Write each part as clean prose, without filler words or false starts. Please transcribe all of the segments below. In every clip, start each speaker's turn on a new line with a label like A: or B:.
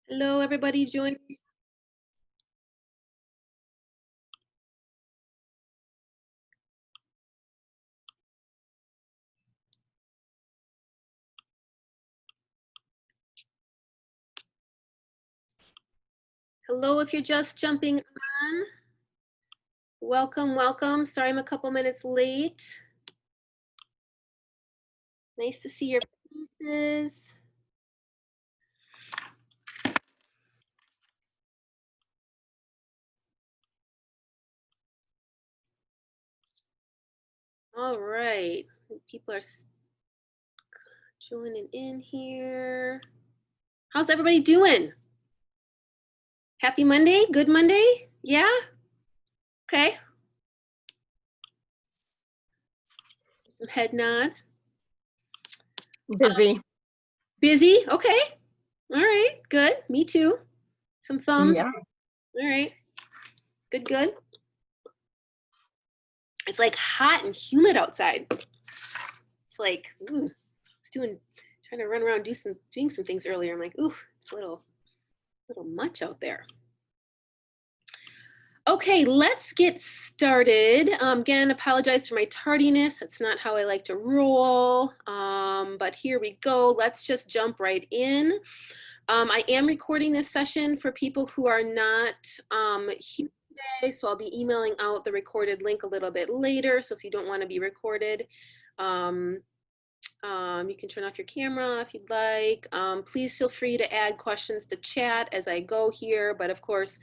A: Hello, everybody joining. Hello, if you're just jumping on. Welcome, welcome. Sorry I'm a couple minutes late. Nice to see your faces. All right, people are joining in here. How's everybody doing? Happy Monday? Good Monday? Yeah? Okay. Some head nods.
B: Busy.
A: Busy? Okay. All right, good. Me too. Some thumbs.
B: Yeah.
A: All right. Good, good. It's like hot and humid outside. It's like, ooh, I was trying to run around doing some things earlier. I'm like, ooh, it's a little much out there. Okay, let's get started. Again, apologize for my tardiness. That's not how I like to roll. But here we go. Let's just jump right in. I am recording this session for people who are not here today, so I'll be emailing out the recorded link a little bit later. So if you don't want to be recorded, you can turn off your camera if you'd like. Please feel free to add questions to chat as I go here, but of course,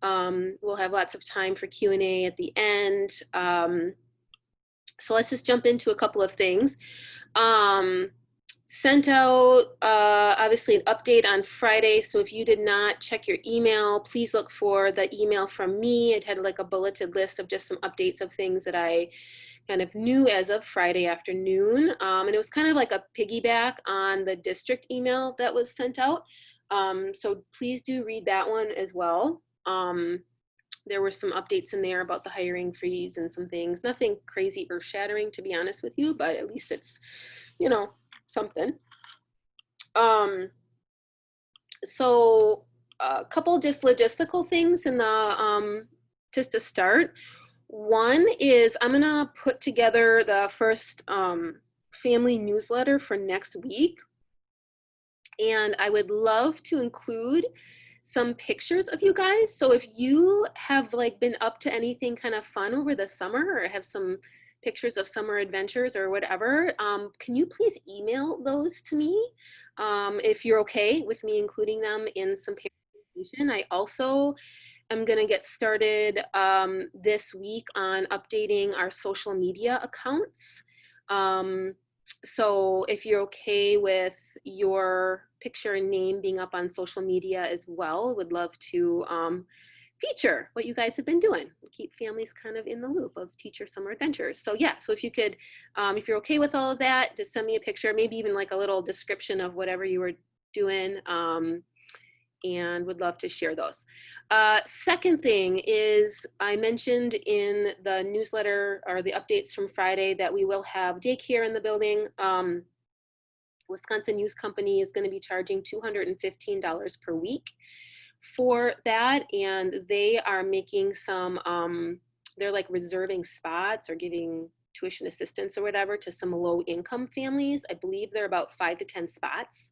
A: we'll have lots of time for Q&A at the end. So let's just jump into a couple of things. Sent out, obviously, an update on Friday. So if you did not check your email, please look for the email from me. It had like a bulleted list of just some updates of things that I kind of knew as of Friday afternoon. And it was kind of like a piggyback on the district email that was sent out. So please do read that one as well. There were some updates in there about the hiring freeze and some things. Nothing crazy earth shattering, to be honest with you, but at least it's, you know, something. So a couple just logistical things in the, just to start. One is I'm gonna put together the first family newsletter for next week. And I would love to include some pictures of you guys. So if you have like been up to anything kind of fun over the summer or have some pictures of summer adventures or whatever, can you please email those to me if you're okay with me including them in some presentation. I also am going to get started this week on updating our social media accounts. So if you're okay with your picture and name being up on social media as well, would love to feature what you guys have been doing. Keep families kind of in the loop of teacher summer adventures. So yeah, so if you could, if you're okay with all of that, just send me a picture, maybe even like a little description of whatever you were doing. And would love to share those. Second thing is I mentioned in the newsletter or the updates from Friday that we will have daycare in the building. Wisconsin Youth Company is going to be charging $215 per week for that, and they are making some, they're like reserving spots or giving tuition assistance or whatever to some low income families. I believe there are about 5 to 10 spots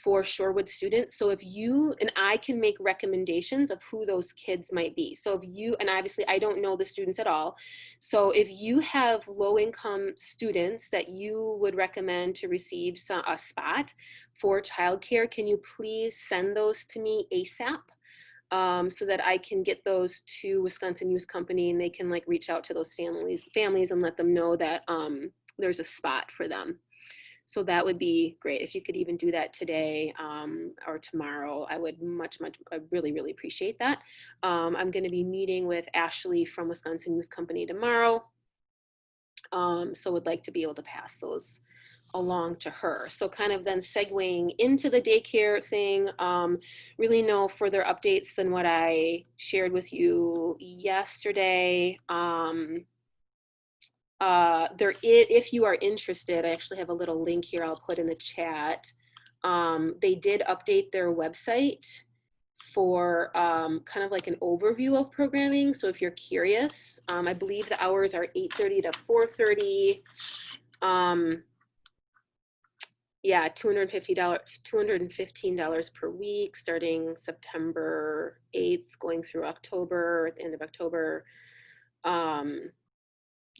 A: for Shorewood students. So if you and I can make recommendations of who those kids might be. So if you, and obviously I don't know the students at all. So if you have low income students that you would recommend to receive a spot for childcare, can you please send those to me ASAP? So that I can get those to Wisconsin Youth Company and they can like reach out to those families and let them know that there's a spot for them. So that would be great. If you could even do that today or tomorrow, I would I really appreciate that. I'm going to be meeting with Ashley from Wisconsin Youth Company tomorrow. So would like to be able to pass those along to her. So kind of then segueing into the daycare thing, really no further updates than what I shared with you yesterday. If you are interested, I actually have a little link here I'll put in the chat. They did update their website for kind of like an overview of programming. So if you're curious, I believe the hours are 8:30 to 4:30. Yeah, $215 per week, starting September 8th, going through October, at the end of October.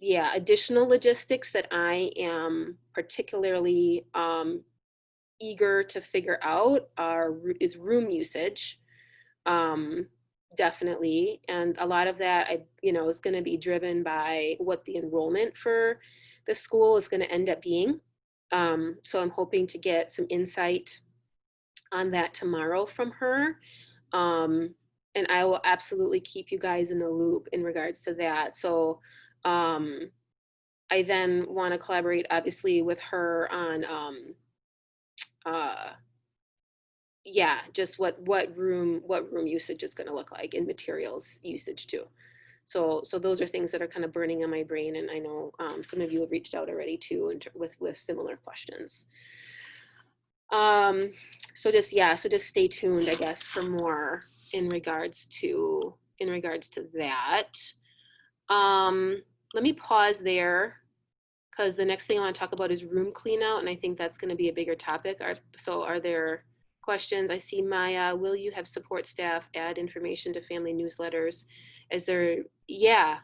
A: Yeah, additional logistics that I am particularly eager to figure out is room usage. Um, definitely, and a lot of that is going to be driven by what the enrollment for the school is going to end up being. So I'm hoping to get some insight on that tomorrow from her. And I will absolutely keep you guys in the loop in regards to that. So um, I then want to collaborate obviously with her on uh, yeah, just what room usage is going to look like, and materials usage too. So those are things that are kind of burning on my brain, and I know some of you have reached out already too, with similar questions. So just stay tuned, I guess, for more in regards to that. Let me pause there, because the next thing I want to talk about is room clean out, and I think that's going to be a bigger topic. Are there questions? I see Maya. Will you have support staff add information to family newsletters? Is there? Yeah.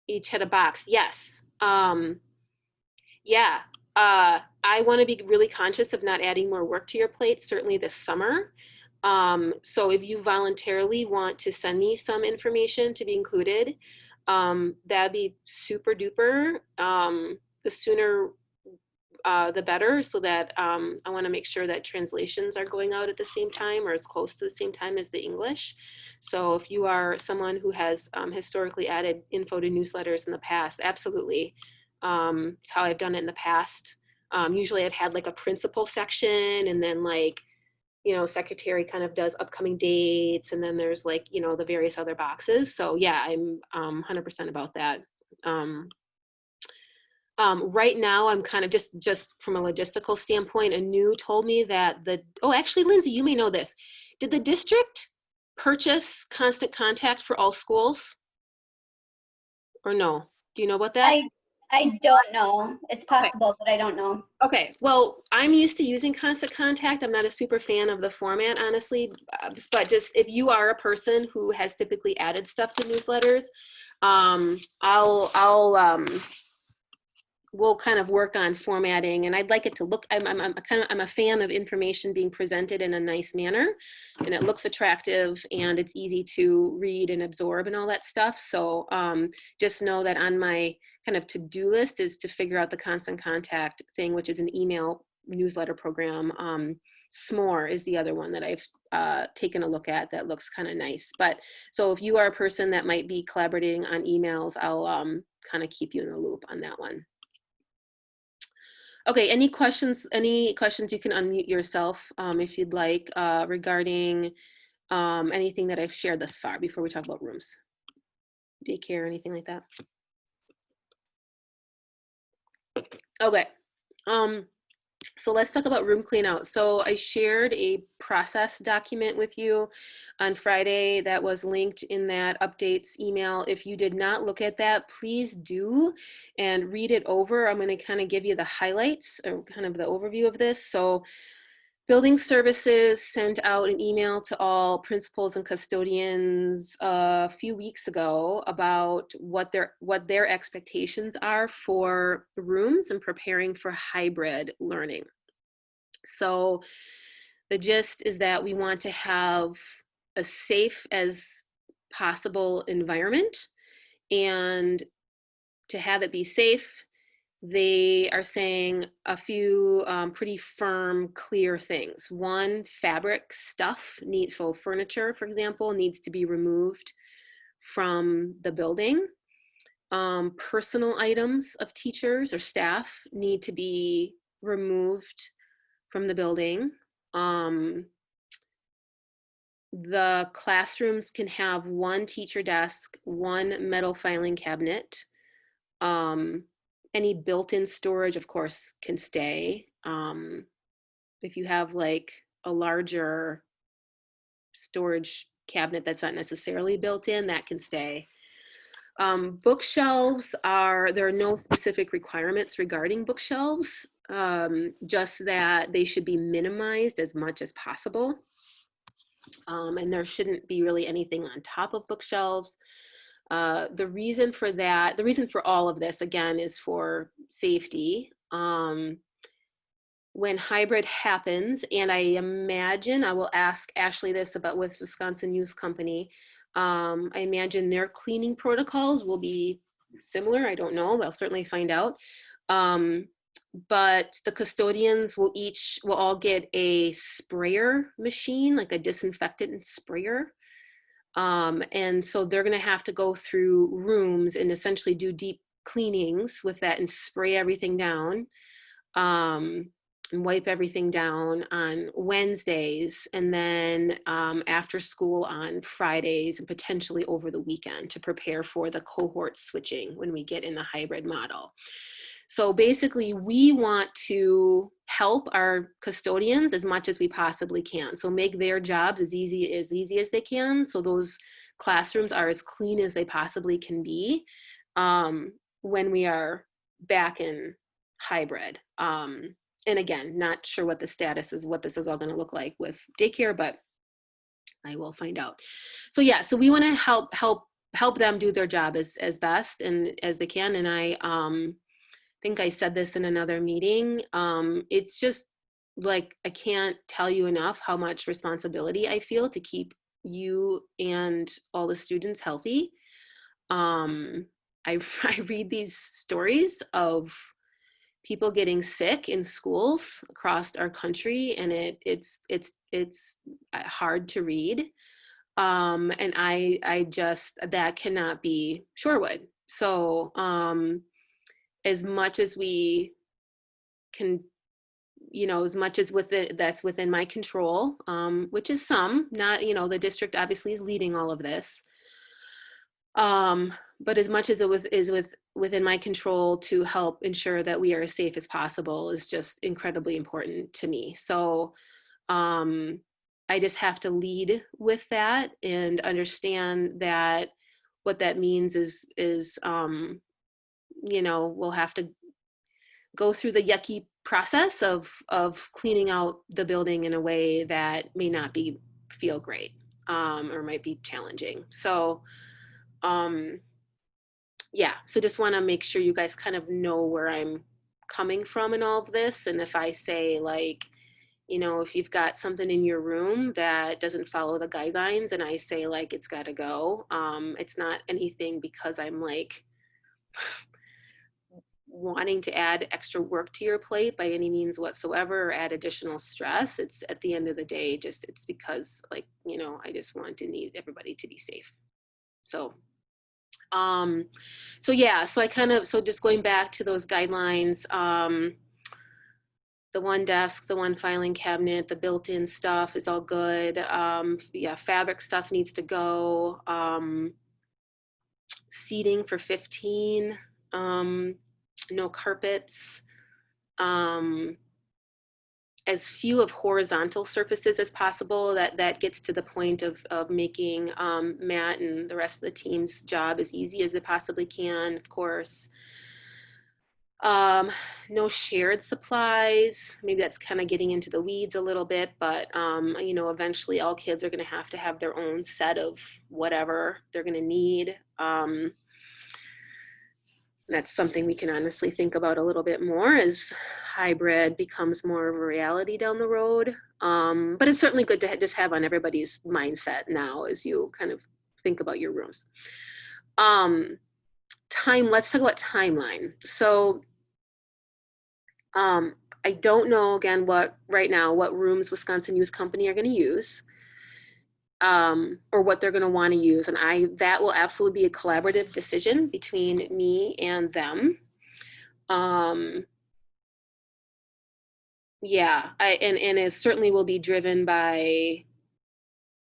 A: Each had a box. Yes. Yeah. I want to be really conscious of not adding more work to your plate, certainly this summer. So if you voluntarily want to send me some information to be included, that'd be super duper. The sooner the better, so that I want to make sure that translations are going out at the same time, or as close to the same time as the English. So if you are someone who has historically added info to newsletters in the past, absolutely. It's how I've done it in the past. Usually I've had like a principal section, and then like, secretary kind of does upcoming dates, and then there's like, the various other boxes. So yeah, I'm 100% about that. Right now, I'm kind of just from a logistical standpoint. Anu told me that actually, Lindsay, you may know this. Did the district purchase Constant Contact for all schools, or no? Do you know about that?
B: I don't know. It's
A: Okay.
B: possible, but I don't know.
A: Okay, well, I'm used to using Constant Contact. I'm not a super fan of the format, honestly, but just if you are a person who has typically added stuff to newsletters, we'll kind of work on formatting, and I'd like it to look, I'm a fan of information being presented in a nice manner, and it looks attractive, and it's easy to read and absorb and all that stuff. So just know that on my kind of to-do list is to figure out the Constant Contact thing, which is an email newsletter program. S'more is the other one that I've taken a look at that looks kind of nice. But so if you are a person that might be collaborating on emails, I'll kind of keep you in the loop on that one. Okay, any questions? Any questions? You can unmute yourself if you'd like, regarding anything that I've shared thus far before we talk about rooms, daycare, anything like that. Okay, so let's talk about room clean out. So I shared a process document with you on Friday that was linked in that updates email. If you did not look at that, please do and read it over. I'm going to kind of give you the highlights, or kind of the overview of this. So Building Services sent out an email to all principals and custodians a few weeks ago about what their expectations are for rooms and preparing for hybrid learning. So the gist is that we want to have a safe as possible environment, and to have it be safe, they are saying a few pretty firm, clear things. One, fabric stuff so furniture, for example, needs to be removed from the building. Personal items of teachers or staff need to be removed from the building. The classrooms can have one teacher desk, one metal filing cabinet. Any built-in storage, of course, can stay. if you have like a larger storage cabinet that's not necessarily built in, that can stay. Bookshelves there are no specific requirements regarding bookshelves, just that they should be minimized as much as possible. And there shouldn't be really anything on top of bookshelves. The reason for that, the reason for all of this, again, is for safety. When hybrid happens, and I imagine, I will ask Ashley this about with Wisconsin Youth Company, I imagine their cleaning protocols will be similar. I don't know, I'll certainly find out. But the custodians will all get a sprayer machine, like a disinfectant sprayer. And so they're going to have to go through rooms and essentially do deep cleanings with that and spray everything down, and wipe everything down on Wednesdays, and then after school on Fridays, and potentially over the weekend to prepare for the cohort switching when we get in the hybrid model. So basically, we want to help our custodians as much as we possibly can. So make their jobs as easy as they can. So those classrooms are as clean as they possibly can be when we are back in hybrid. And again, not sure what the status is, what this is all going to look like with daycare, but I will find out. So yeah, so we want to help them do their job as best and as they can. And I think I said this in another meeting. It's just like, I can't tell you enough how much responsibility I feel to keep you and all the students healthy. I read these stories of people getting sick in schools across our country, and it's hard to read. And I just, that cannot be Shorewood. So as much as we can, as much as that's within my control, which is some, not, the district obviously is leading all of this. But as much as is within my control to help ensure that we are as safe as possible is just incredibly important to me. So I just have to lead with that and understand that what that means is we'll have to go through the yucky process of cleaning out the building in a way that may not feel great, or might be challenging. So yeah, so just want to make sure you guys kind of know where I'm coming from in all of this. And if I say, like, if you've got something in your room that doesn't follow the guidelines, and I say, like, it's got to go, it's not anything because I'm like wanting to add extra work to your plate by any means whatsoever, or add additional stress. It's, at the end of the day, it's because, like, I just need everybody to be safe. So yeah, so just going back to those guidelines, the one desk, the one filing cabinet, the built-in stuff is all good. Yeah, fabric stuff needs to go. Seating for 15, no carpets. As few of horizontal surfaces as possible. That gets to the point of making Matt and the rest of the team's job as easy as they possibly can, of course. No shared supplies. Maybe that's kind of getting into the weeds a little bit, but eventually all kids are going to have their own set of whatever they're going to need. That's something we can honestly think about a little bit more as hybrid becomes more of a reality down the road. But it's certainly good to just have on everybody's mindset now as you kind of think about your rooms. Let's talk about timeline. So I don't know, again, what rooms Wisconsin Youth Company are going to use. Or what they're going to want to use. And that will absolutely be a collaborative decision between me and them. Yeah, and it certainly will be driven by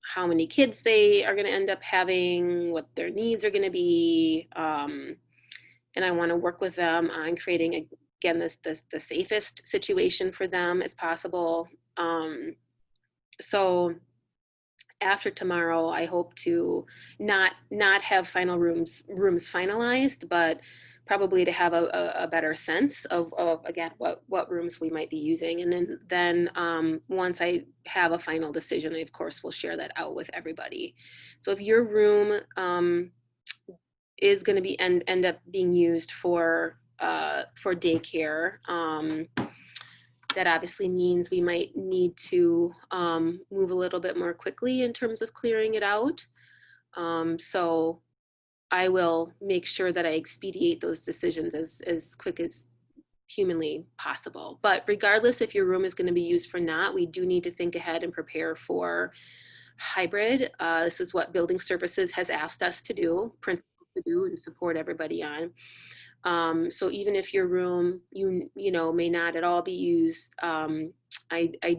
A: how many kids they are going to end up having, what their needs are going to be. And I want to work with them on creating again, the safest situation for them as possible. So after tomorrow, I hope to not have final rooms finalized, but probably to have a better sense of again what rooms we might be using, and then once I have a final decision, I of course will share that out with everybody. So if your room is going to be end up being used for daycare, that obviously means we might need to move a little bit more quickly in terms of clearing it out. So I will make sure that I expedite those decisions as quick as humanly possible. But regardless if your room is going to be used for not, we do need to think ahead and prepare for hybrid. This is what building services has asked us to do, principals to do, and support everybody on. So even if your room, you know, may not at all be used, I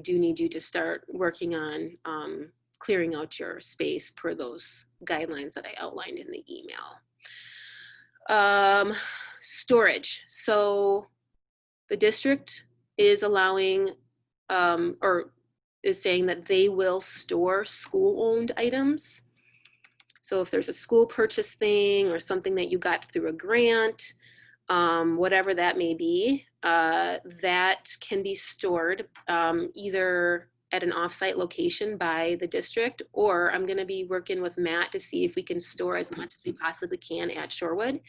A: do need you to start working on clearing out your space per those guidelines that I outlined in the email. Storage. So the district is allowing or is saying that they will store school-owned items. So if there's a school purchase thing or something that you got through a grant, whatever that may be, that can be stored either at an offsite location by the district, or I'm going to be working with Matt to see if we can store as much as we possibly can at Shorewood.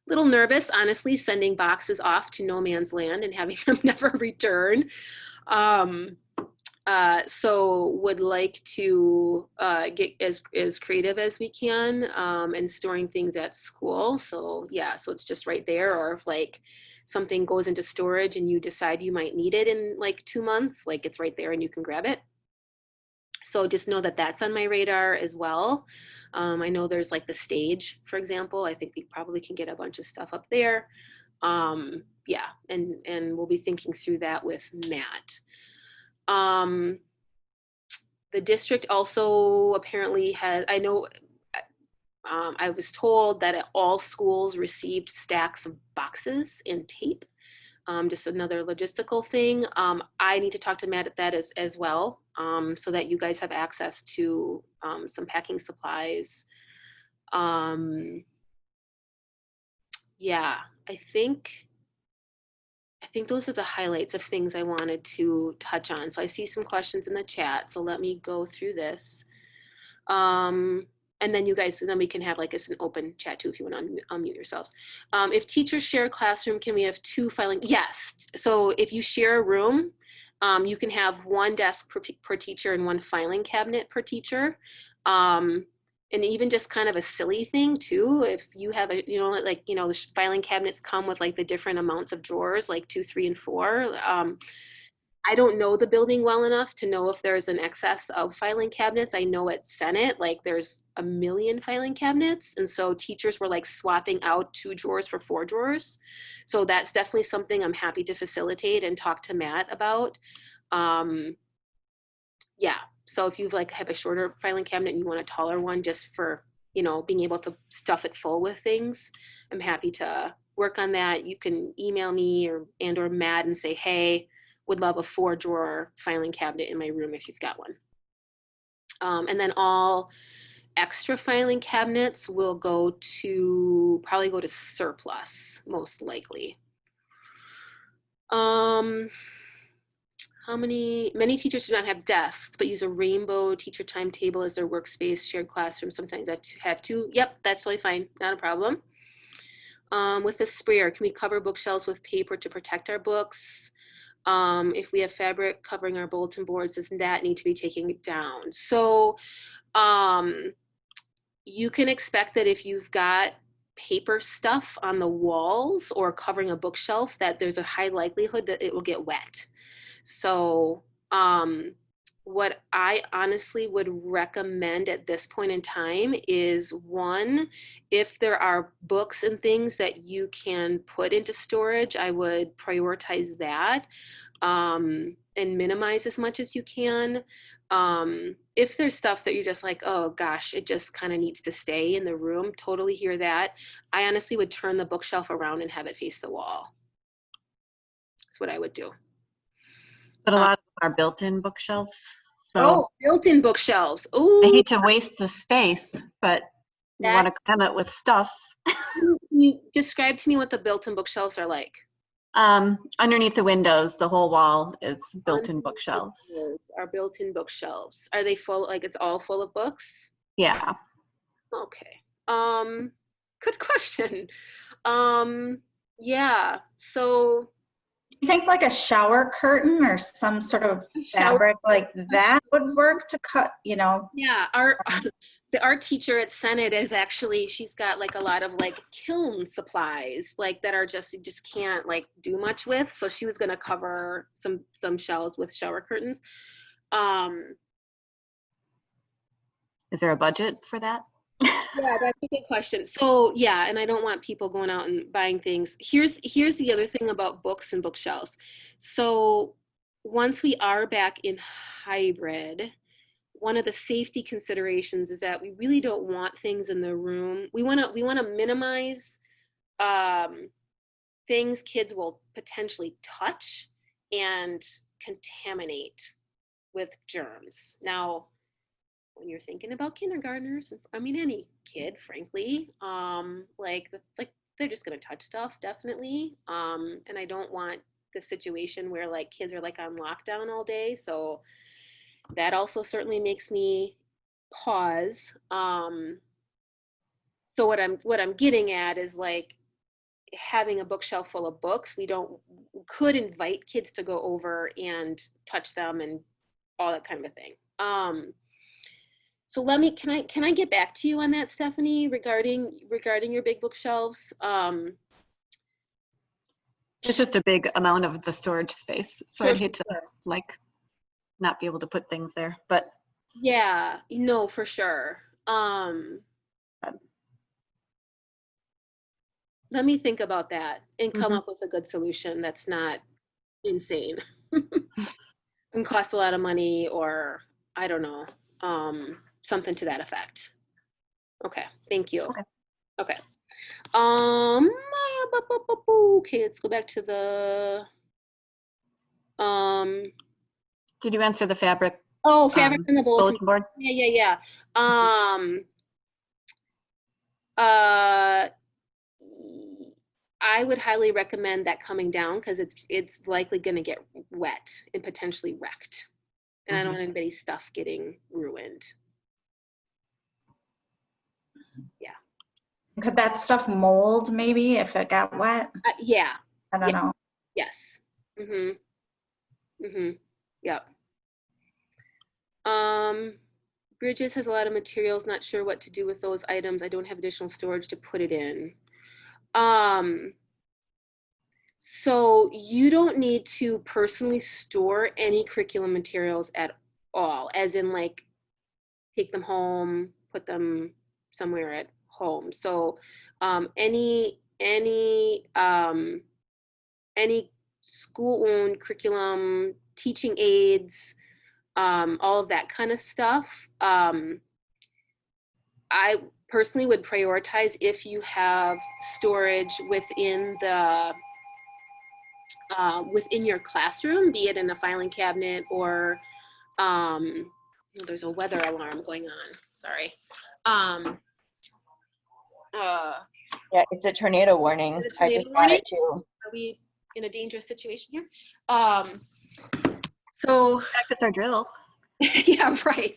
A: Little nervous, honestly, sending boxes off to no man's land and having them never return. So would like to get as creative as we can and storing things at school. So yeah, so it's just right there. Or if like something goes into storage and you decide you might need it in like 2 months, like it's right there and you can grab it. So just know that that's on my radar as well. I know there's like the stage, for example. I think we probably can get a bunch of stuff up there. Yeah, and we'll be thinking through that with Matt. The district also apparently has, I know, I was told that all schools received stacks of boxes and tape. Just another logistical thing. I need to talk to Matt at that as well, so that you guys have access to some packing supplies. Yeah, I think those are the highlights of things I wanted to touch on. So I see some questions in the chat, so let me go through this. And then you guys, and then we can have like an open chat too if you want to unmute yourselves. If teachers share a classroom, can we have 2 filing? Yes. So if you share a room, you can have 1 desk per teacher and 1 filing cabinet per teacher. And even just kind of a silly thing too, if you have a, you know, like, you know, the filing cabinets come with like the different amounts of drawers, like 2, 3, and 4. I don't know the building well enough to know if there's an excess of filing cabinets. I know at Senate, like there's a million filing cabinets. And so teachers were like swapping out 2 drawers for 4 drawers. So that's definitely something I'm happy to facilitate and talk to Matt about. Yeah, so if you like have a shorter filing cabinet and you want a taller one just for, you know, being able to stuff it full with things, I'm happy to work on that. You can email me or Matt and say, hey, would love a 4-drawer filing cabinet in my room if you've got one. And then all extra filing cabinets will probably go to surplus, most likely. Many teachers do not have desks, but use a rainbow teacher timetable as their workspace, shared classroom. Sometimes I have 2. Yep, that's totally fine, not a problem. With the sprayer, can we cover bookshelves with paper to protect our books? If we have fabric covering our bulletin boards, doesn't that need to be taken down? So you can expect that if you've got paper stuff on the walls or covering a bookshelf, that there's a high likelihood that it will get wet. So what I honestly would recommend at this point in time is one, if there are books and things that you can put into storage, I would prioritize that, and minimize as much as you can. If there's stuff that you're just like, oh gosh, it just kind of needs to stay in the room, totally hear that. I honestly would turn the bookshelf around and have it face the wall. That's what I would do.
C: But a
A: Um,
C: lot of them are built-in bookshelves. So
A: oh, built-in bookshelves.
C: I
A: Oh,
C: hate to waste the space, but you
A: that
C: want to cram it with stuff.
A: you describe to me what the built-in bookshelves are like.
C: Underneath the windows, the whole wall is built-in
A: Underneath the
C: bookshelves.
A: windows are built-in bookshelves. Are they full, like it's all full of books?
C: Yeah.
A: Okay. Good question. Um, yeah. So
D: You think like a shower curtain or some sort of
A: shower,
D: fabric like that would work to cut,
A: yeah, our the art teacher at Senate is actually, she's got like a lot of like kiln supplies like that are just, you just can't like do much with. So she was gonna cover some shelves with shower curtains. Um,
C: Is there a budget for that?
A: Yeah, that's a good question. So yeah, and I don't want people going out and buying things. Here's the other thing about books and bookshelves. So once we are back in hybrid, one of the safety considerations is that we really don't want things in the room. We want to minimize things kids will potentially touch and contaminate with germs. Now, when you're thinking about kindergartners, I mean any kid, frankly, like they're just gonna touch stuff, definitely. And I don't want the situation where like kids are like on lockdown all day. So that also certainly makes me pause. So what I'm getting at is like having a bookshelf full of books. Could invite kids to go over and touch them and all that kind of a thing. So can I get back to you on that, Stephanie, regarding your big bookshelves?
C: It's just a big amount of the storage space. So
A: For
C: I'd hate to
A: sure.
C: like not be able to put things there, but
A: Yeah, no, for sure. Let me think about that and come
C: Mhm.
A: up with a good solution that's not insane and cost a lot of money, or I don't know, something to that effect. Okay, thank you.
C: Okay.
A: Okay. Um, okay, let's go back to the
C: Did you answer the fabric
A: oh, fabric in the bulletin.
C: bulletin board?
A: Yeah. Uh, I would highly recommend that coming down because it's likely going to get wet and potentially wrecked, and I don't want anybody's stuff getting ruined. Yeah.
D: could that stuff mold maybe if it got wet?
A: Yeah.
D: I don't know.
A: Yes. Yep. Bridges has a lot of materials. Not sure what to do with those items. I don't have additional storage to put it in. So you don't need to personally store any curriculum materials at all, as in like take them home, put them somewhere at home. So any school-owned curriculum, teaching aids, all of that kind of stuff. I personally would prioritize if you have storage within your classroom, be it in a filing cabinet or there's a weather alarm going on. Sorry.
E: Yeah, it's a tornado warning.
A: Is it a
E: I
A: tornado
E: just got
A: warning?
E: it too.
A: Are we in a dangerous situation here? So
C: Practice our drill.
A: yeah, right.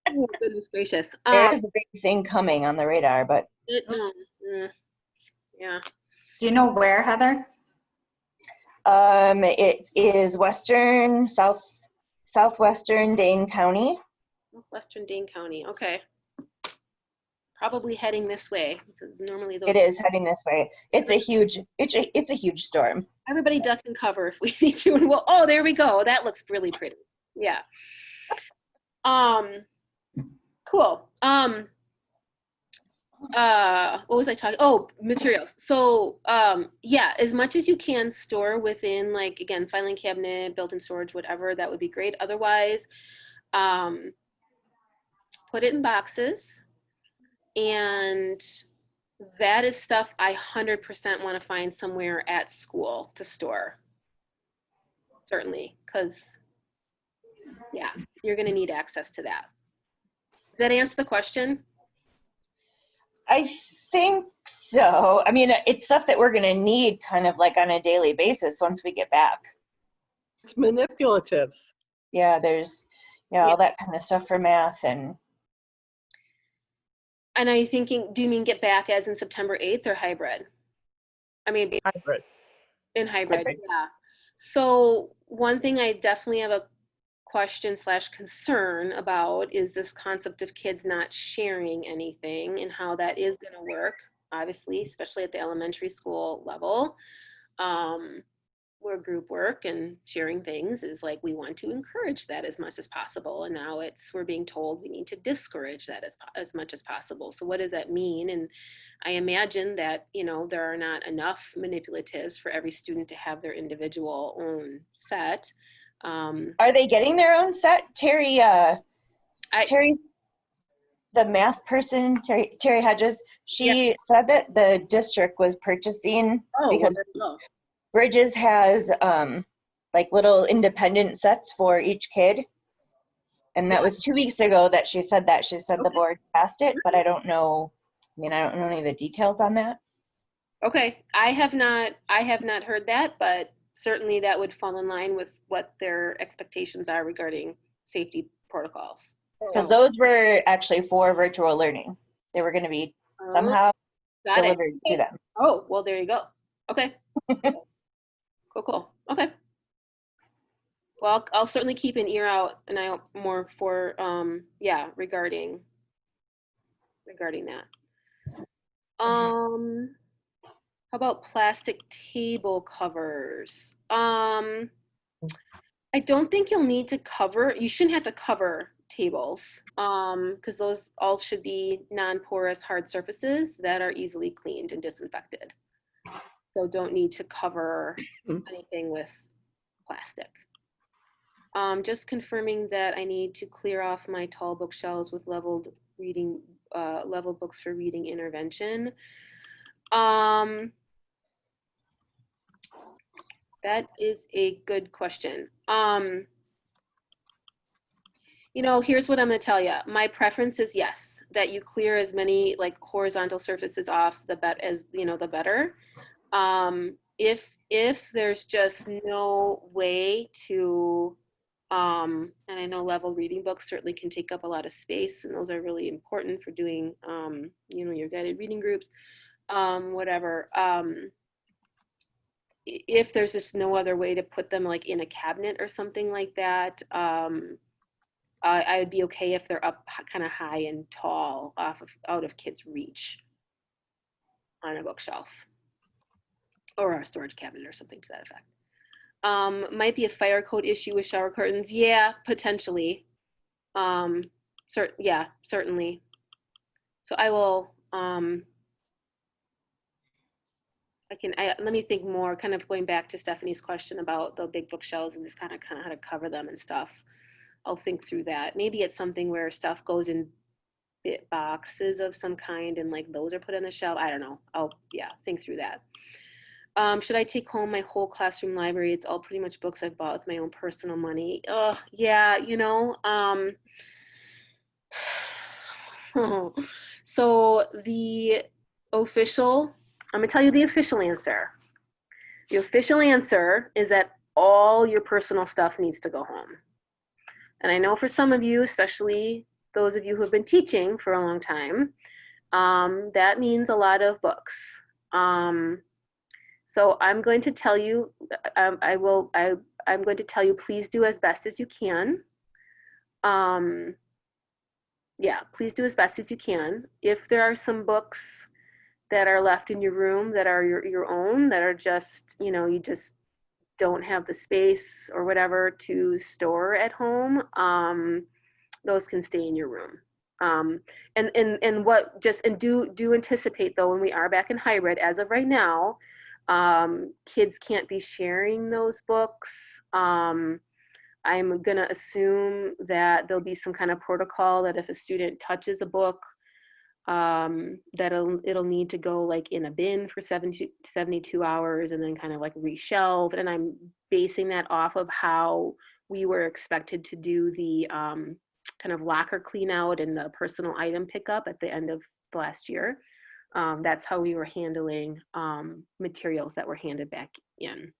A: Oh, goodness gracious.
E: There's a big thing coming on the radar, but
A: Yeah.
D: Do you know where, Heather?
E: it is southwestern Dane County.
A: Western Dane County. Okay. Probably heading this way because normally those.
E: It is heading this way. It's a huge storm.
A: Everybody duck and cover if we need to. And oh, there we go. That looks really pretty. Yeah. Cool. What was I talking? Oh, materials. So, yeah, as much as you can store within, like, again, filing cabinet, built-in storage, whatever, that would be great. Otherwise, um, put it in boxes. And that is stuff I 100% want to find somewhere at school to store. Certainly, because, yeah, you're going to need access to that. Does that answer the question?
E: I think so. I mean, it's stuff that we're going to need kind of like on a daily basis once we get back.
F: It's manipulatives.
E: Yeah, there's, all that kind of stuff for math and.
A: And are you thinking, do you mean get back as in September 8th or hybrid? I mean,
F: Hybrid.
A: in hybrid,
E: Hybrid.
A: yeah. So one thing I definitely have a question / concern about is this concept of kids not sharing anything and how that is going to work, obviously, especially at the elementary school level. Where group work and sharing things is like, we want to encourage that as much as possible. And now we're being told we need to discourage that as much as possible. So what does that mean? And I imagine that, there are not enough manipulatives for every student to have their individual own set.
E: Are they getting their own set? Terry's the math person, Terry Hedges. She said that the district was purchasing because Bridges has like little independent sets for each kid. And that was 2 weeks ago that she said that. She said the board passed it, but I don't know. I mean, I don't know any of the details on that.
A: Okay, I have not heard that, but certainly that would fall in line with what their expectations are regarding safety protocols.
E: So those were actually for virtual learning. They were going to be somehow delivered to them.
A: Oh, well, there you go. Okay. Cool. Okay. Well, I'll certainly keep an ear out and eye out more for, regarding that. How about plastic table covers? I don't think you'll need to you shouldn't have to cover tables, because those all should be non-porous hard surfaces that are easily cleaned and disinfected. So don't need to cover anything with plastic. Just confirming that I need to clear off my tall bookshelves with leveled books for reading intervention. That is a good question. Here's what I'm going to tell you. My preference is yes, that you clear as many like horizontal surfaces off the better. If there's just no way to, and I know level reading books certainly can take up a lot of space, and those are really important for doing, your guided reading groups, whatever. If there's just no other way to put them like in a cabinet or something like that, I would be okay if they're up kind of high and tall out of kids' reach on a bookshelf or a storage cabinet or something to that effect. Might be a fire code issue with shower curtains. Yeah, potentially. Certainly. So I will, let me think more, kind of going back to Stephanie's question about the big bookshelves and just kind of how to cover them and stuff. I'll think through that. Maybe it's something where stuff goes in bit boxes of some kind and like those are put on the shelf. I don't know. I'll think through that. Should I take home my whole classroom library? It's all pretty much books I've bought with my own personal money. Yeah, so I'm gonna tell you the official answer. The official answer is that all your personal stuff needs to go home. And I know for some of you, especially those of you who have been teaching for a long time, that means a lot of books. So I'm going to tell you, I'm going to tell you, please do as best as you can. Please do as best as you can. If there are some books that are left in your room that are your own, that are just, you don't have the space or whatever to store at home, those can stay in your room. And what just, and do anticipate though, when we are back in hybrid, as of right now, kids can't be sharing those books. I'm gonna assume that there'll be some kind of protocol that if a student touches a book, that it'll need to go like in a bin for 72 hours and then kind of like reshelved. And I'm basing that off of how we were expected to do the kind of locker clean out and the personal item pickup at the end of the last year. That's how we were handling materials that were handed back in.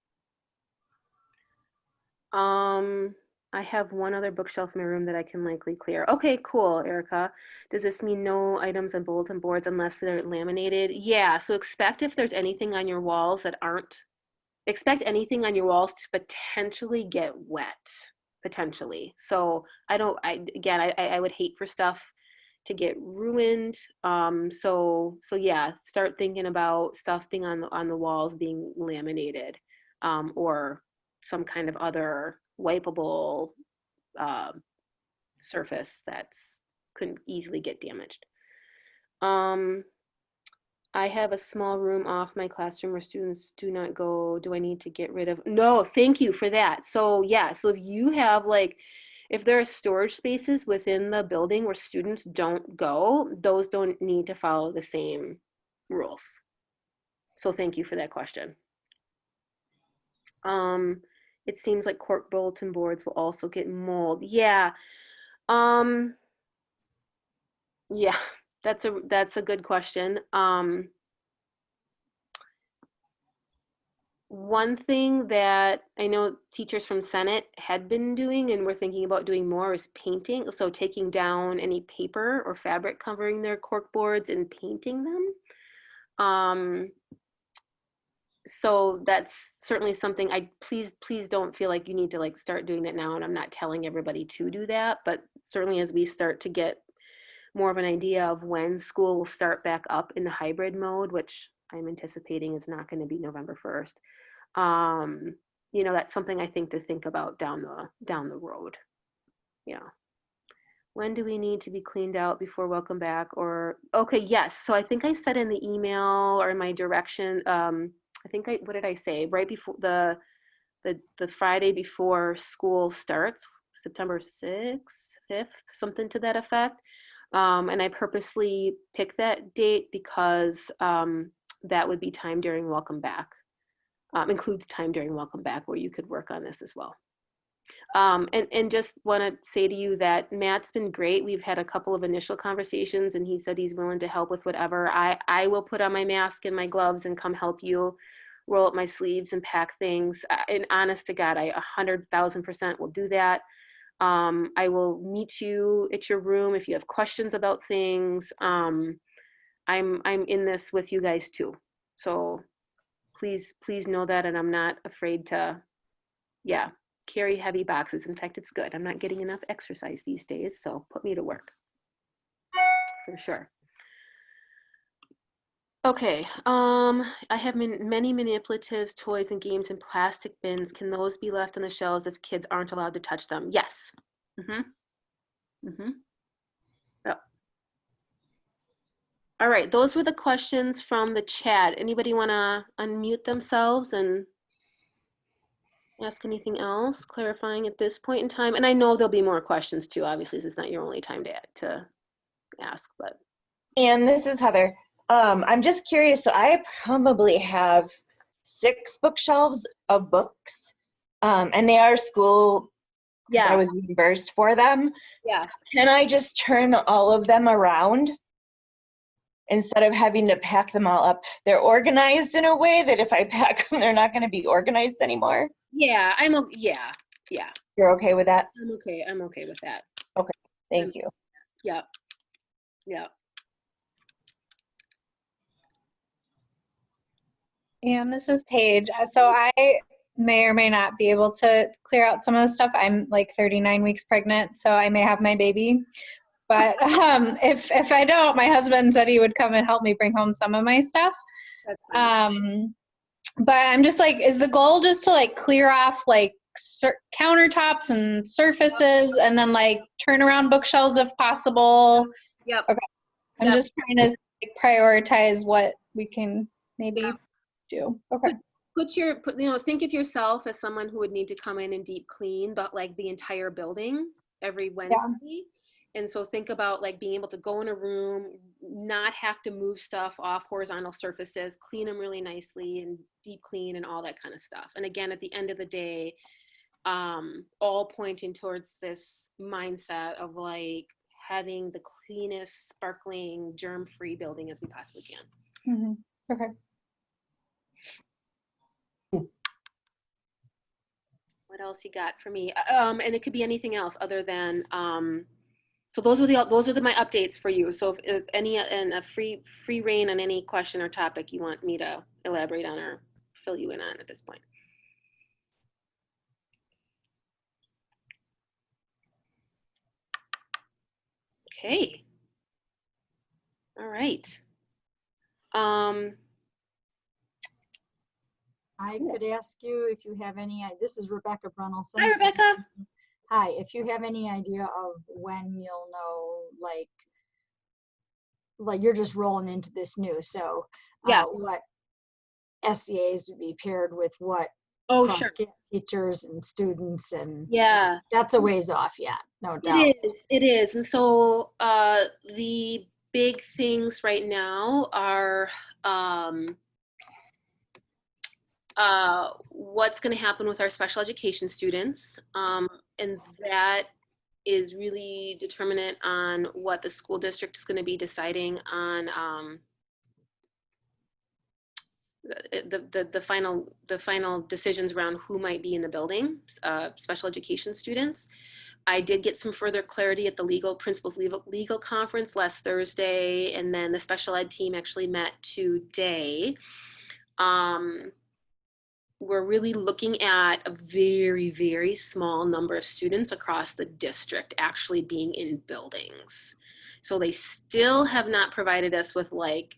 A: I have one other bookshelf in my room that I can likely clear. Okay, cool, Erica. Does this mean no items on bulletin boards unless they're laminated? Yeah, so expect if there's anything on your walls that aren't, expect anything on your walls to potentially get wet, potentially. So I would hate for stuff to get ruined. So yeah, start thinking about stuff being on the walls being laminated, or some kind of other wipeable surface that's couldn't easily get damaged. I have a small room off my classroom where students do not go. Do I need to get rid of? No, thank you for that. So yeah, so if you have like, if there are storage spaces within the building where students don't go, those don't need to follow the same rules. So thank you for that question. It seems like court bulletin boards will also get mold. Yeah. Yeah, that's a good question. One thing that I know teachers from Senate had been doing and we're thinking about doing more is painting. So taking down any paper or fabric covering their cork boards and painting them. So that's certainly something please don't feel like you need to like start doing that now. And I'm not telling everybody to do that, but certainly as we start to get more of an idea of when school will start back up in the hybrid mode, which I'm anticipating is not going to be November 1st. You know, that's something I think to think about down the road. Yeah. When do we need to be cleaned out before welcome back? Or, okay, yes. So I think I said in the email or in my direction, I think what did I say? Right before the Friday before school starts, September 6th, 5th, something to that effect. And I purposely picked that date because that would be time during welcome back. Includes time during welcome back where you could work on this as well. And just want to say to you that Matt's been great. We've had a couple of initial conversations and he said he's willing to help with whatever. I will put on my mask and my gloves and come help you roll up my sleeves and pack things. And honest to God, I 100,000% will do that. I will meet you at your room if you have questions about things. I'm in this with you guys too. So please know that, and I'm not afraid to, yeah, carry heavy boxes. In fact, it's good. I'm not getting enough exercise these days, so put me to work for sure. Okay, I have many manipulatives, toys, and games in plastic bins. Can those be left on the shelves if kids aren't allowed to touch them? Yes. Yep. All right, those were the questions from the chat. Anybody want to unmute themselves and ask anything else, clarifying at this point in time? And I know there'll be more questions too. Obviously, this is not your only time to ask, but.
E: And this is Heather. I'm just curious. So I probably have 6 bookshelves of books, and they are school. Yeah, I was reimbursed for them. Yeah. So can I just turn all of them around instead of having to pack them all up? They're organized in a way that if I pack them, they're not going to be organized anymore.
A: Yeah, yeah.
E: You're okay with that?
A: I'm okay with that.
E: Okay, thank you.
A: Yep.
G: And this is Paige. So I may or may not be able to clear out some of the stuff. I'm like 39 weeks pregnant, so I may have my baby. But if I don't, my husband said he would come and help me bring home some of my stuff. But I'm just like, is the goal just to like clear off like countertops and surfaces and then like turn around bookshelves if possible?
A: Yep.
G: Okay. I'm
A: Yep.
G: just trying to like, prioritize what we can maybe do. Okay.
A: Think of yourself as someone who would need to come in and deep clean the entire building every Wednesday. And so think about like being able to go in a room, not have to move stuff off horizontal surfaces, clean them really nicely and deep clean and all that kind of stuff. And again, at the end of the day, all pointing towards this mindset of like having the cleanest, sparkling, germ-free building as we possibly can.
G: Mm-hmm. Okay.
A: What else you got for me? And it could be anything else other than so those are my updates for you. So if any and a free reign on any question or topic you want me to elaborate on or fill you in on at this point. Okay. All right.
H: I could ask you if you have any, this is Rebecca Brunelson.
A: Hi, Rebecca.
H: Hi, if you have any idea of when you'll know, like you're just rolling into this new, so
A: Yeah.
H: what SEAs would be paired with what
A: Sure.
H: teachers and students, and
A: Yeah.
H: that's a ways off yet, no doubt.
A: It is. And so the big things right now are what's going to happen with our special education students. And that is really determinant on what the school district is going to be deciding on the final decisions around who might be in the building, special education students. I did get some further clarity at the principal's legal conference last Thursday, and then the special ed team actually met today. We're really looking at a very, very small number of students across the district actually being in buildings. So they still have not provided us with like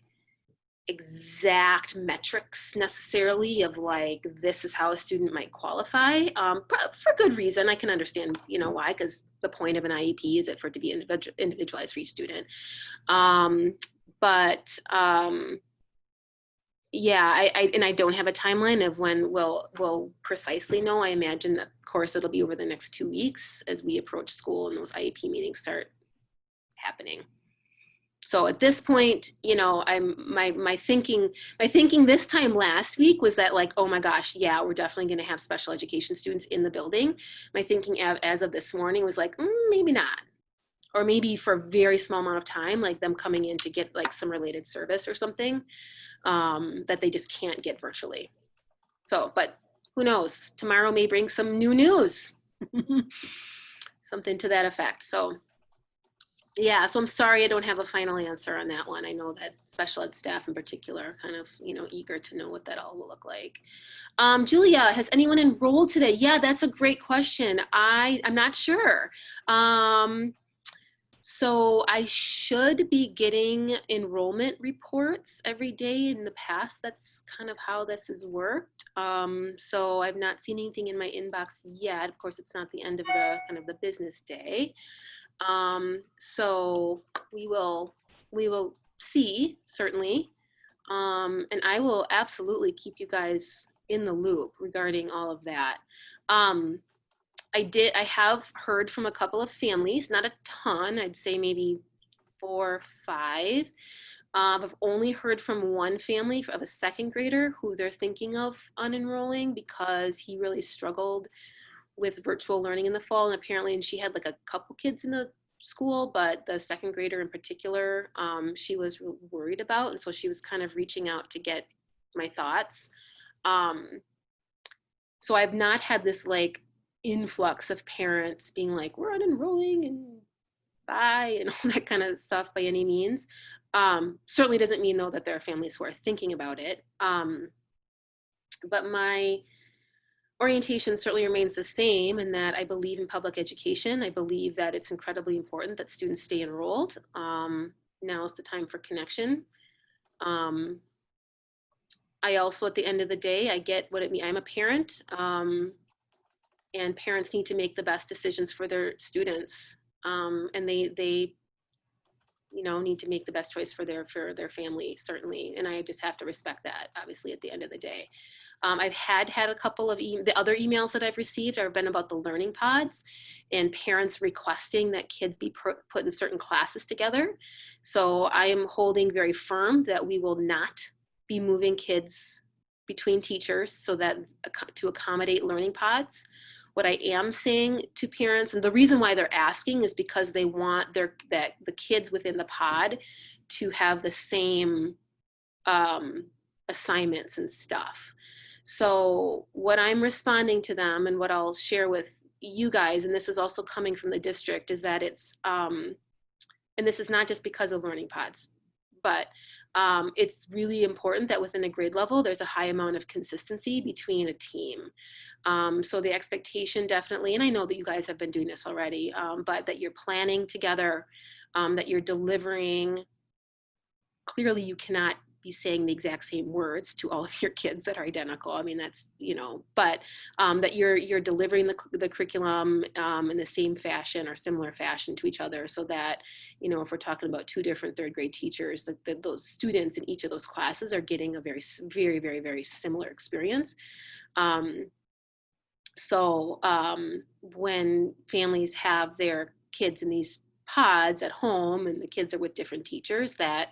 A: exact metrics necessarily of like, this is how a student might qualify, for good reason. I can understand, why, because the point of an IEP is for it to be individualized for each student. Yeah, I don't have a timeline of when we'll precisely know. I imagine that, of course, it'll be over the next 2 weeks as we approach school and those IEP meetings start happening. So at this point, my thinking this time last week was that like, oh my gosh, yeah, we're definitely going to have special education students in the building. My thinking as of this morning was like, maybe not. Or maybe for a very small amount of time, like them coming in to get like some related service or something that they just can't get virtually. So, but who knows? Tomorrow may bring some new news, something to that effect. So yeah, so I'm sorry I don't have a final answer on that one. I know that special ed staff in particular are kind of, eager to know what that all will look like. Julia, has anyone enrolled today? Yeah, that's a great question. I'm not sure. So I should be getting enrollment reports every day. In the past, that's kind of how this has worked. So I've not seen anything in my inbox yet. Of course, it's not the end of the kind of the business day. So we will see, certainly. And I will absolutely keep you guys in the loop regarding all of that. I have heard from a couple of families, not a ton, I'd say maybe 4 or 5. I've only heard from one family of a second grader who they're thinking of unenrolling because he really struggled with virtual learning in the fall, and she had like a couple kids in the school, but the second grader in particular, she was worried about, and so she was kind of reaching out to get my thoughts. So I've not had this like influx of parents being like, we're unenrolling and bye and all that kind of stuff by any means. Certainly doesn't mean though that there are families who are thinking about it. But my orientation certainly remains the same in that I believe in public education. I believe that it's incredibly important that students stay enrolled. Now is the time for connection. I also, at the end of the day, I get what it means. I'm a parent, and parents need to make the best decisions for their students. And they need to make the best choice for their family, certainly. And I just have to respect that, obviously, at the end of the day. I've had a couple of the other emails that I've received have been about the learning pods and parents requesting that kids be put in certain classes together. So I am holding very firm that we will not be moving kids between teachers so that to accommodate learning pods. What I am saying to parents, and the reason why they're asking is because they want the kids within the pod to have the same assignments and stuff. So what I'm responding to them and what I'll share with you guys, and this is also coming from the district, is that it's, and this is not just because of learning pods, but it's really important that within a grade level, there's a high amount of consistency between a team. So the expectation definitely, and I know that you guys have been doing this already, but that you're planning together, that you're delivering. Clearly you cannot be saying the exact same words to all of your kids that are identical. I mean, that's, but that you're delivering the curriculum in the same fashion or similar fashion to each other, so that, if we're talking about 2 different 3rd grade teachers, that those students in each of those classes are getting a very, very, very, very similar experience. So when families have their kids in these pods at home and the kids are with different teachers, that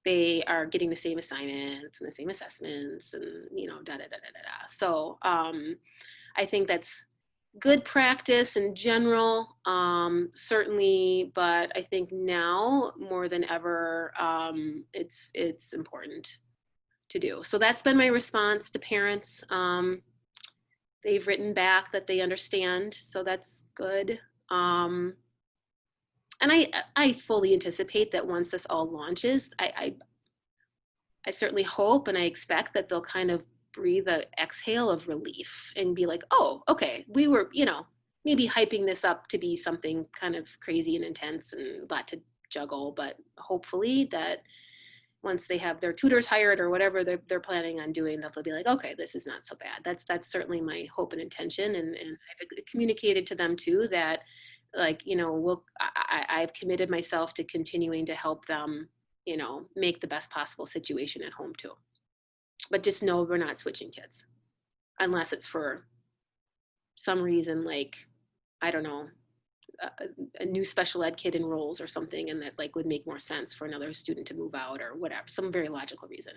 A: they are getting the same assignments and the same assessments and, da, da, da, da, da, da. So I think that's good practice in general, certainly, but I think now more than ever, it's important to do. So that's been my response to parents. They've written back that they understand, so that's good. And I fully anticipate that once this all launches, I certainly hope and I expect that they'll kind of breathe an exhale of relief and be like, oh, okay, we were, maybe hyping this up to be something kind of crazy and intense and a lot to juggle, but hopefully that once they have their tutors hired or whatever they're planning on doing, that they'll be like, okay, this is not so bad. That's certainly my hope and intention. And I've communicated to them too that, like, I've committed myself to continuing to help them, make the best possible situation at home too. But just know we're not switching kids unless it's for some reason, like, I don't know, a new special ed kid enrolls or something, and that like would make more sense for another student to move out or whatever, some very logical reason.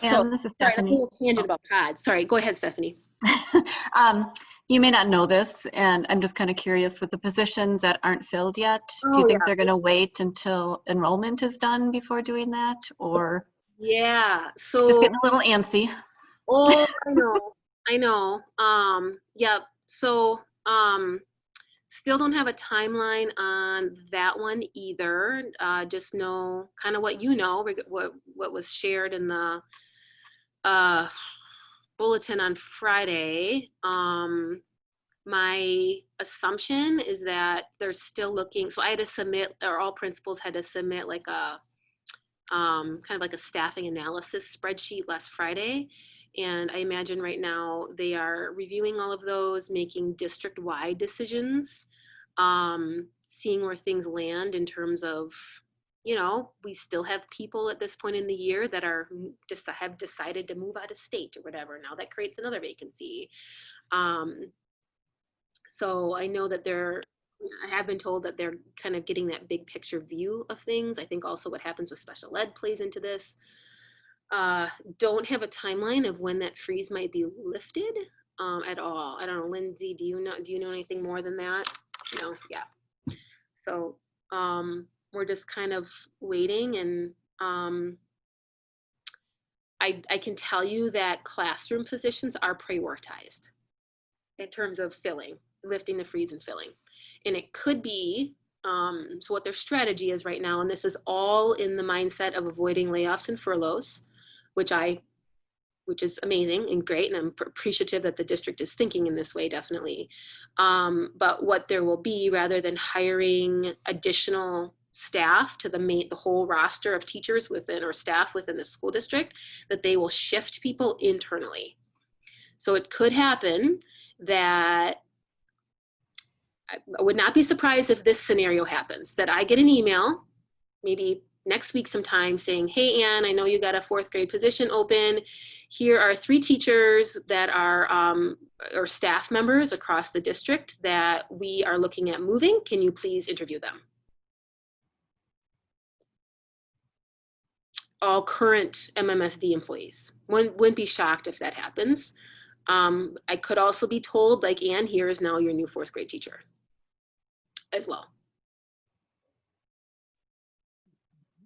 C: And
A: So,
C: this is
A: sorry,
C: Stephanie.
A: a little tangent about pods. Sorry, go ahead, Stephanie.
C: You may not know this, and I'm just kind of curious, with the positions that aren't filled yet, do you think they're going to wait until enrollment is done before doing that, or?
A: Yeah, so
C: just getting a little antsy.
A: Oh, I know. Yeah. So, still don't have a timeline on that one either. Just know kind of what what was shared in the bulletin on Friday. My assumption is that they're still looking. So I had to submit, or all principals had to submit like a kind of like a staffing analysis spreadsheet last Friday. And I imagine right now they are reviewing all of those, making district-wide decisions, seeing where things land in terms of, we still have people at this point in the year that have decided to move out of state or whatever. Now that creates another vacancy. So I know that I have been told that they're kind of getting that big picture view of things. I think also what happens with special ed plays into this. Don't have a timeline of when that freeze might be lifted at all. I don't know, Lindsay, do you know anything more than that? No, yeah. So we're just kind of waiting, and I can tell you that classroom positions are prioritized in terms of lifting the freeze and filling. And it could be, so what their strategy is right now, and this is all in the mindset of avoiding layoffs and furloughs, which is amazing and great, and I'm appreciative that the district is thinking in this way, definitely. But what there will be, rather than hiring additional staff to the whole roster of teachers within or staff within the school district, that they will shift people internally. So it could happen that I would not be surprised if this scenario happens, that I get an email maybe next week sometime saying, hey, Ann, I know you got a 4th grade position open. Here are 3 teachers that are, or staff members across the district that we are looking at moving. Can you please interview them? All current MMSD employees. Wouldn't be shocked if that happens. I could also be told, like, Ann, here is now your new 4th grade teacher as well.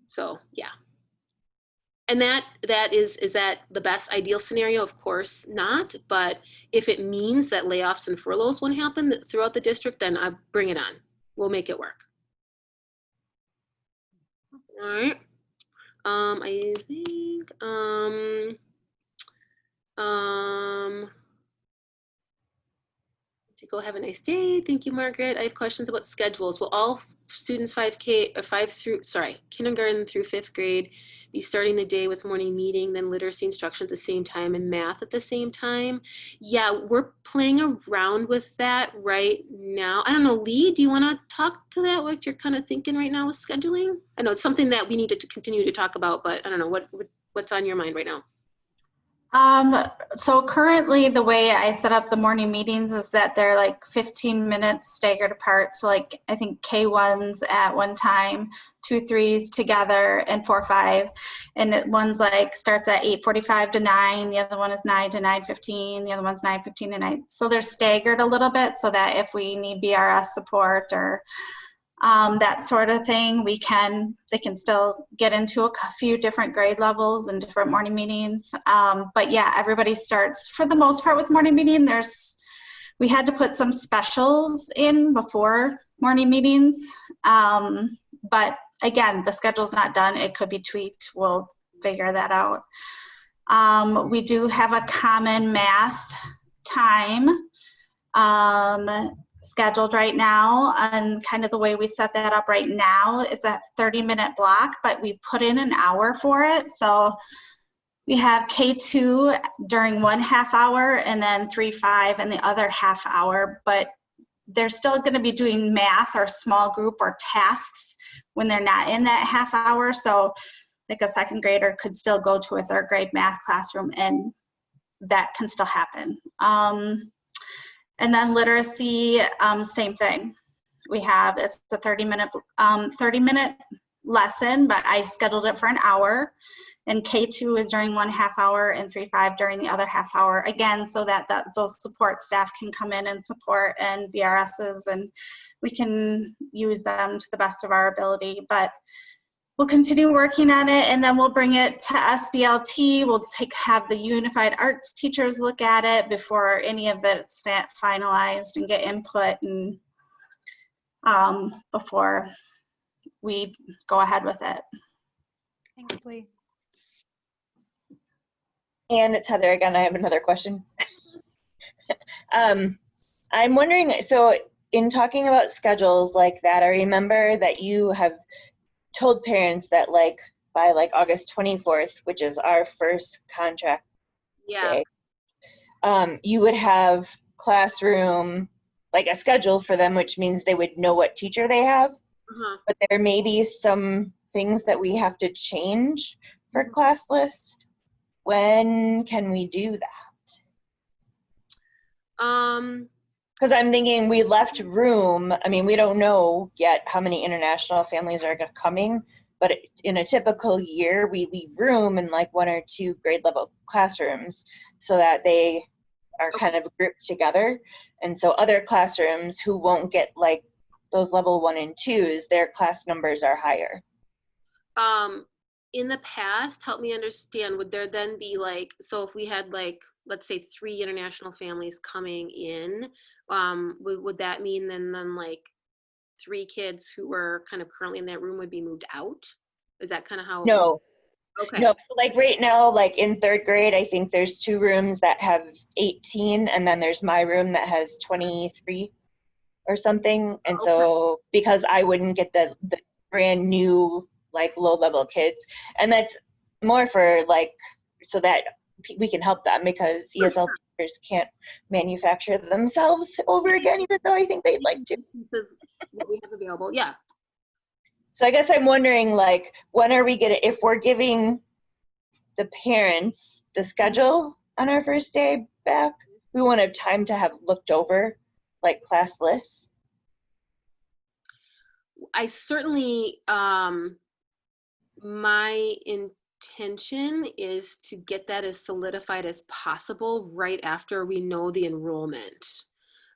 A: So yeah. And that is that the best ideal scenario? Of course not. But if it means that layoffs and furloughs won't happen throughout the district, then I bring it on. We'll make it work. All right. I think to go have a nice day. Thank you, Margaret. I have questions about schedules. Will all students kindergarten through 5th grade be starting the day with morning meeting, then literacy instruction at the same time and math at the same time? Yeah, we're playing around with that right now. I don't know, Lee, do you want to talk to that? What you're kind of thinking right now with scheduling? I know it's something that we need to continue to talk about, but I don't know, what's on your mind right now?
D: So currently the way I set up the morning meetings is that they're like 15 minutes staggered apart. So like, I think K1's at one time, 2 3s together, and 4 5. And one's like starts at 8:45 to 9. The other one is 9 to 9:15. The other one's 9:15 to 9. So they're staggered a little bit so that if we need BRS support or that sort of thing, they can still get into a few different grade levels and different morning meetings. But yeah, everybody starts for the most part with morning meeting. We had to put some specials in before morning meetings. But again, the schedule's not done. It could be tweaked. We'll figure that out. We do have a common math time scheduled right now, and kind of the way we set that up right now is a 30-minute block, but we put in an hour for it. So we have K2 during 1/2 hour and then 3 5 and the other 1/2 hour, but they're still going to be doing math or small group or tasks when they're not in that 1/2 hour. So like a 2nd grader could still go to a 3rd grade math classroom, and that can still happen. And then literacy, same thing. It's a 30-minute lesson, but I scheduled it for an hour. And K2 is during 1/2 hour and 3 5 during the other 1/2 hour. Again, so that those support staff can come in and support, and BRSs, and we can use them to the best of our ability. But we'll continue working on it, and then we'll bring it to SBLT. We'll have the Unified Arts teachers look at it before any of it's finalized and get input, and before we go ahead with it.
I: Thanks, Lee.
E: And it's Heather again. I have another question. I'm wondering, so in talking about schedules like that, I remember that you have told parents that like by like August 24th, which is our first contract day, you would have classroom, like a schedule for them, which means they would know what teacher they have. But there may be some things that we have to change for class lists. When can we do that? Because I'm thinking we left room. I mean, we don't know yet how many international families are coming, but in a typical year, we leave room in like 1 or 2 grade level classrooms so that they are kind of grouped together. And so other classrooms who won't get like those level 1 and 2s, their class numbers are higher.
A: In the past, help me understand, would there then be like, so if we had like, let's say 3 international families coming in, would that mean then like 3 kids who were kind of currently in that room would be moved out? Is that kind of how?
E: No.
A: Okay.
E: No, so like right now, like in 3rd grade, I think there's 2 rooms that have 18, and then there's my room that has 23 or something. And so because I wouldn't get the brand new, like low-level kids. And that's more for like, so that we can help them, because ESL teachers can't manufacture themselves over again, even though I think they'd like to.
A: Piece of what we have available. Yeah.
E: So I guess I'm wondering, like, when are we gonna, if we're giving the parents the schedule on our first day back, we want to have time to have looked over like class lists.
A: I certainly, my intention is to get that as solidified as possible right after we know the enrollment.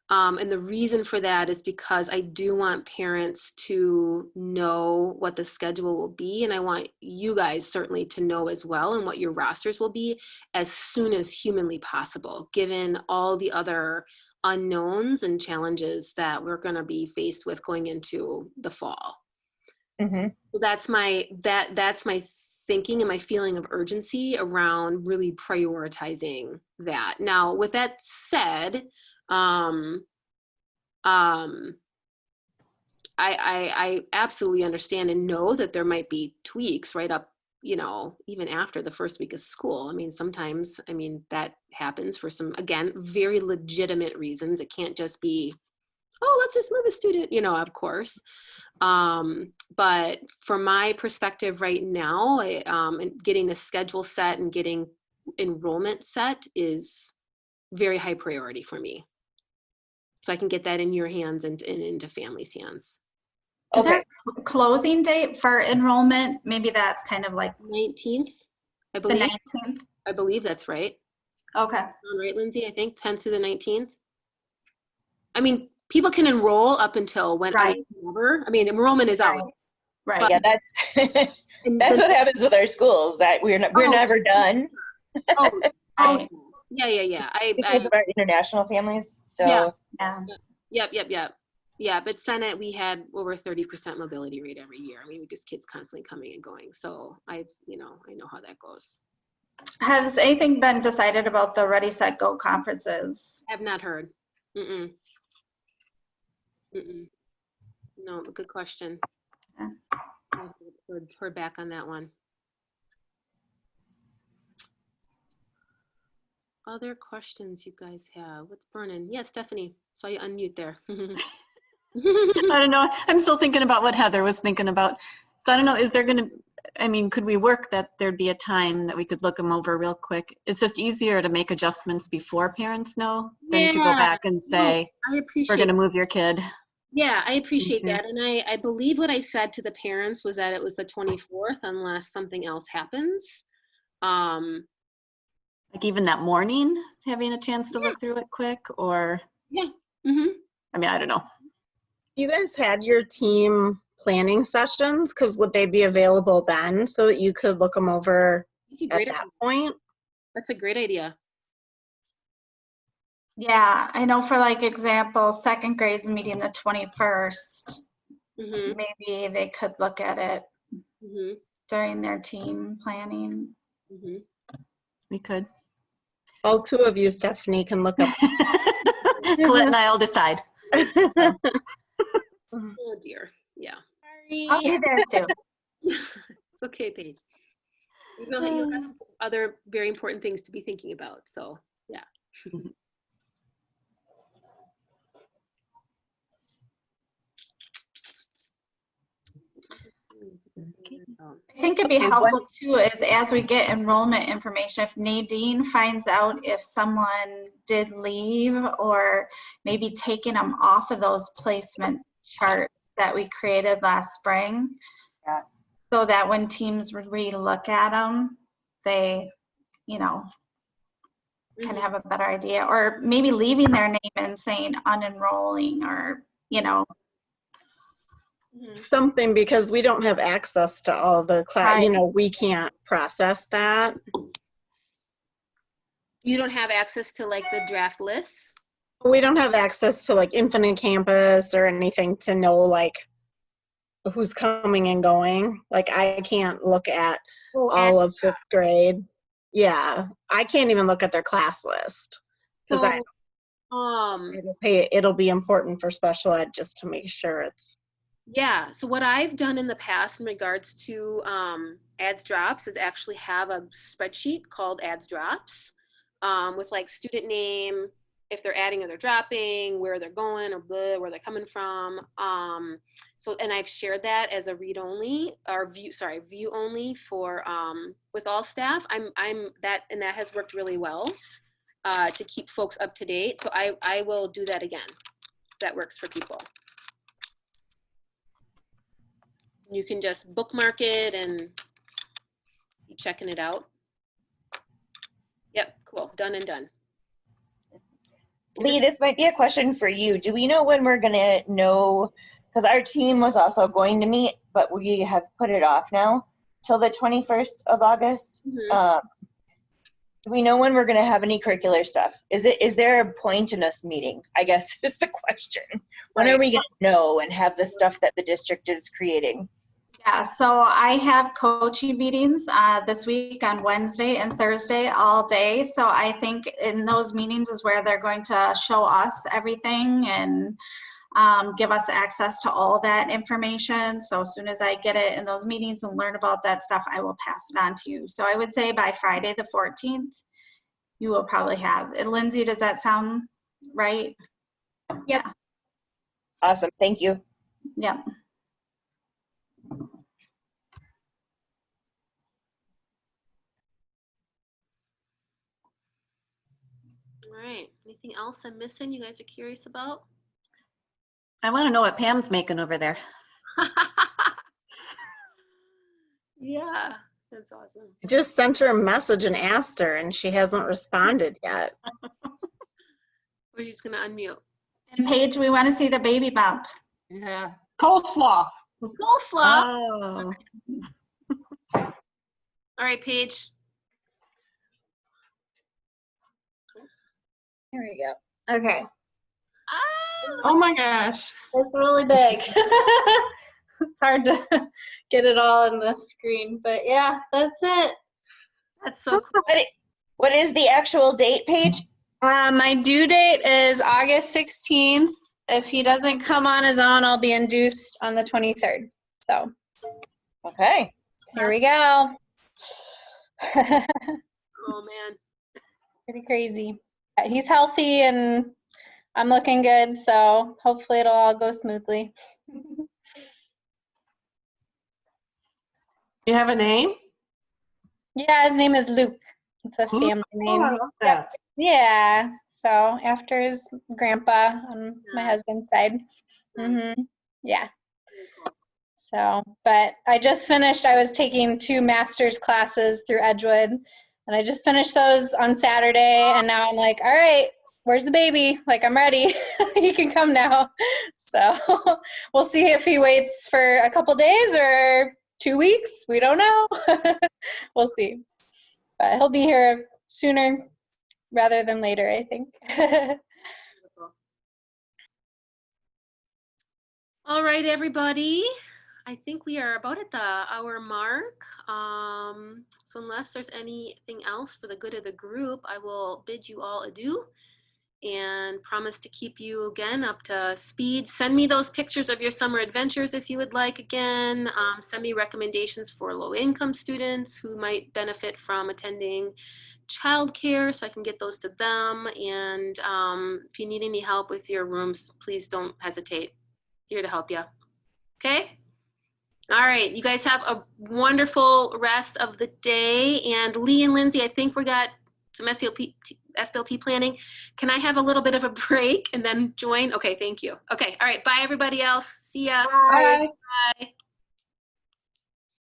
A: And the reason for that is because I do want parents to know what the schedule will be. And I want you guys certainly to know as well, and what your rosters will be as soon as humanly possible, given all the other unknowns and challenges that we're going to be faced with going into the fall.
E: Mm-hmm.
A: So that's my thinking and my feeling of urgency around really prioritizing that. Now, with that said, I absolutely understand and know that there might be tweaks right up, even after the first week of school. I mean, sometimes, that happens for some, again, very legitimate reasons. It can't just be, oh, let's just move a student, of course. But from my perspective right now, and getting the schedule set and getting enrollment set is very high priority for me. So I can get that in your hands and into families' hands.
D: Is there a closing date for enrollment? Maybe that's kind of like
A: 19th, I
D: the
A: believe.
D: 19th.
A: I believe that's right.
D: Okay.
A: Right, Lindsay? I think 10th to the 19th. I mean, people can enroll up until whenever. I mean, enrollment is out.
D: Right.
E: But yeah, that's what happens with our schools, that we're never done.
A: Oh, yeah.
E: Because of our international families. So
A: Yep. Yeah, but Senate, we had over 30% mobility rate every year. I mean, we just kids constantly coming and going. So I know how that goes.
D: Has anything been decided about the Ready, Set, Go conferences?
A: I have not heard. No, good question.
D: Yeah.
A: I heard back on that one. Other questions you guys have? What's burning? Yeah, Stephanie, saw you unmute there.
C: I don't know. I'm still thinking about what Heather was thinking about. So I don't know, could we work that there'd be a time that we could look them over real quick? It's just easier to make adjustments before parents know than to go back and say, we're going to move your kid.
A: Yeah, I appreciate that. And I believe what I said to the parents was that it was the 24th unless something else happens.
C: Like even that morning, having a chance to look through it quick, or?
A: Yeah. Mm-hmm.
C: I don't know.
F: You guys had your team planning sessions, because would they be available then so that you could look them over at that point?
A: That's a great idea.
D: Yeah, I know for like example, second grade's meeting the 21st. Maybe they could look at it during their team planning.
C: We could.
F: All two of you, Stephanie, can look up.
C: Colette and I'll decide.
A: Oh dear. Yeah.
D: Sorry. I'll be there too.
A: It's okay, Paige. You've got other very important things to be thinking about. So yeah.
D: I think it'd be helpful too is as we get enrollment information, if Nadine finds out if someone did leave or maybe taking them off of those placement charts that we created last spring, so that when teams re-look at them, they, kind of have a better idea, or maybe leaving their name and saying unenrolling, or,
F: something, because we don't have access to all the class. We can't process that.
A: You don't have access to like the draft lists?
F: We don't have access to like Infinite Campus or anything to know like who's coming and going. Like I can't look at all of fifth grade. Yeah, I can't even look at their class list, because it'll be important for special ed just to make sure it's
A: Yeah, so what I've done in the past in regards to ads drops is actually have a spreadsheet called ads drops with like student name, if they're adding or they're dropping, where they're going or blah, where they're coming from. So and I've shared that as a read only or view only for with all staff. I'm that and that has worked really well to keep folks up to date. So I will do that again. That works for people. You can just bookmark it and be checking it out. Yep, cool, done and done.
E: Lee, this might be a question for you. Do we know when we're gonna know, because our team was also going to meet, but we have put it off now till the 21st of August.
A: Mhm.
E: Do we know when we're gonna have any curricular stuff? Is there a point in us meeting, I guess is the question. When are we gonna know and have the stuff that the district is creating?
D: Yeah, so I have coaching meetings this week on Wednesday and Thursday all day. So I think in those meetings is where they're going to show us everything and give us access to all that information. So as soon as I get it in those meetings and learn about that stuff, I will pass it on to you. So I would say by Friday the 14th, you will probably have. And Lindsay, does that sound right?
G: Yep.
E: Awesome, thank you.
D: Yep.
A: All right, anything else I'm missing you guys are curious about?
C: I want to know what Pam's making over there.
A: Yeah, that's awesome.
F: I just sent her a message and asked her, and she hasn't responded yet.
A: We're just gonna unmute.
D: And Paige, we want to see the baby bump.
J: Yeah. Coleslaw.
A: Coleslaw.
C: Oh.
A: All right, Paige.
G: Here we go. Okay.
A: Ah,
J: Oh my gosh.
G: It's really big. It's hard to get it all in the screen, but yeah, that's it.
A: that's so cool.
E: What is the actual date, Paige?
G: My due date is August 16th. If he doesn't come on his own, I'll be induced on the 23rd. So
E: Okay.
G: here we go.
A: Oh man.
G: Pretty crazy. He's healthy and I'm looking good, so hopefully it'll all go smoothly.
J: You have a name?
G: Yeah, his name is Luke. It's a family name.
J: Oh, I love that.
G: Yeah, so after his grandpa on my husband's side. Yeah. So, but I just finished, I was taking 2 master's classes through Edgewood, and I just finished those on Saturday, and now I'm like, all right, where's the baby? Like, I'm ready. He can come now. So we'll see if he waits for a couple days or 2 weeks. We don't know. We'll see. But he'll be here sooner rather than later, I think.
A: All right, everybody. I think we are about at the hour mark. So unless there's anything else for the good of the group, I will bid you all adieu and promise to keep you again up to speed. Send me those pictures of your summer adventures if you would like again. Send me recommendations for low-income students who might benefit from attending childcare so I can get those to them. And if you need any help with your rooms, please don't hesitate. Here to help you. Okay? All right, you guys have a wonderful rest of the day. And Lee and Lindsay, I think we got some SBLT planning. Can I have a little bit of a break and then join? Okay, thank you. Okay, all right, bye everybody else. See ya.
H: Bye.
A: Bye.